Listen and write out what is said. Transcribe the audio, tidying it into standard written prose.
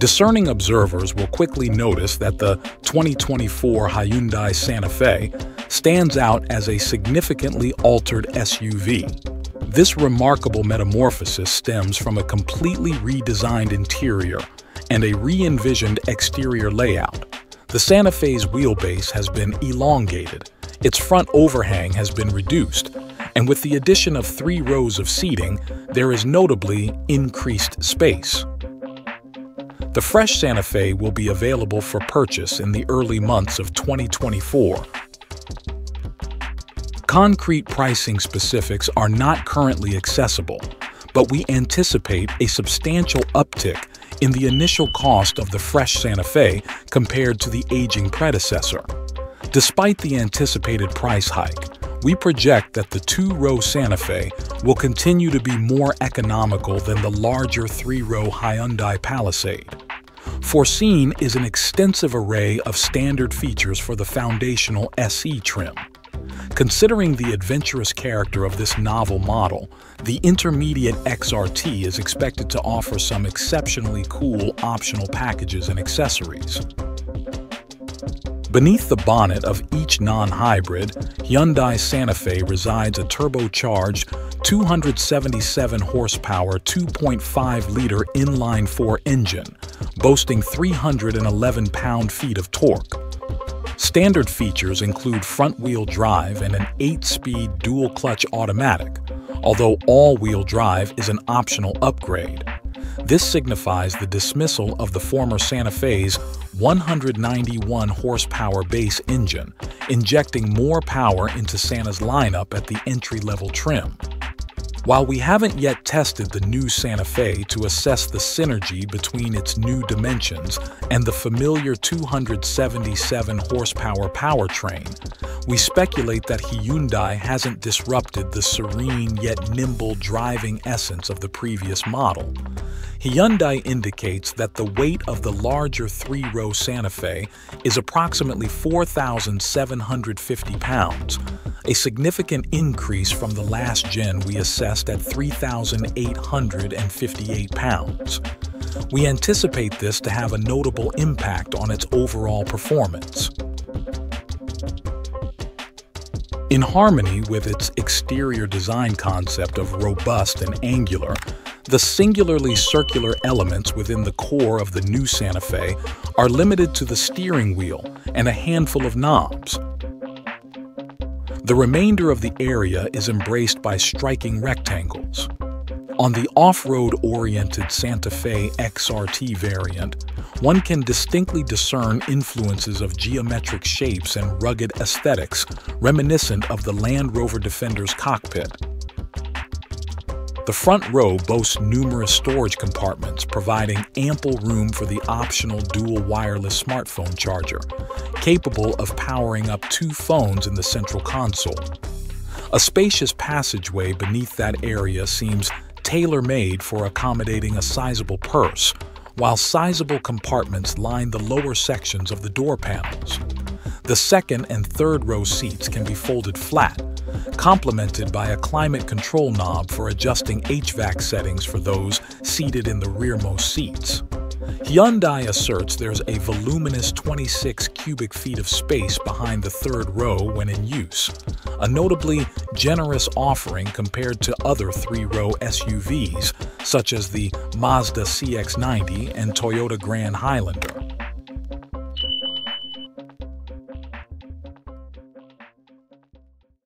Discerning observers will quickly notice that the 2024 Hyundai Santa Fe stands out as a significantly altered SUV. This remarkable metamorphosis stems from a completely redesigned interior and a re-envisioned exterior layout. The Santa Fe's wheelbase has been elongated, its front overhang has been reduced, and with the addition of 3 rows of seating, there is notably increased space. The fresh Santa Fe will be available for purchase in the early months of 2024. Concrete pricing specifics are not currently accessible, but we anticipate a substantial uptick in the initial cost of the fresh Santa Fe compared to the aging predecessor. Despite the anticipated price hike, we project that the 2-row Santa Fe will continue to be more economical than the larger 3-row Hyundai Palisade. Foreseen is an extensive array of standard features for the foundational SE trim. Considering the adventurous character of this novel model, the intermediate XRT is expected to offer some exceptionally cool optional packages and accessories. Beneath the bonnet of each non-hybrid, Hyundai Santa Fe resides a turbocharged 277 horsepower 2.5-liter inline-4 engine, boasting 311 pound-feet of torque. Standard features include front-wheel drive and an 8-speed dual-clutch automatic, although all-wheel drive is an optional upgrade. This signifies the dismissal of the former Santa Fe's 191 horsepower base engine, injecting more power into Santa's lineup at the entry-level trim. While we haven't yet tested the new Santa Fe to assess the synergy between its new dimensions and the familiar 277 horsepower powertrain, we speculate that Hyundai hasn't disrupted the serene yet nimble driving essence of the previous model. Hyundai indicates that the weight of the larger 3-row Santa Fe is approximately 4,750 pounds, a significant increase from the last gen we assessed at 3,858 pounds. We anticipate this to have a notable impact on its overall performance. In harmony with its exterior design concept of robust and angular, the singularly circular elements within the core of the new Santa Fe are limited to the steering wheel and a handful of knobs. The remainder of the area is embraced by striking rectangles. On the off-road-oriented Santa Fe XRT variant, one can distinctly discern influences of geometric shapes and rugged aesthetics reminiscent of the Land Rover Defender's cockpit. The front row boasts numerous storage compartments, providing ample room for the optional dual wireless smartphone charger, capable of powering up 2 phones in the central console. A spacious passageway beneath that area seems tailor-made for accommodating a sizable purse, while sizable compartments line the lower sections of the door panels. The second and third row seats can be folded flat, complemented by a climate control knob for adjusting HVAC settings for those seated in the rearmost seats. Hyundai asserts there's a voluminous 26 cubic feet of space behind the third row when in use, a notably generous offering compared to other 3-row SUVs such as the Mazda CX-90 and Toyota Grand Highlander.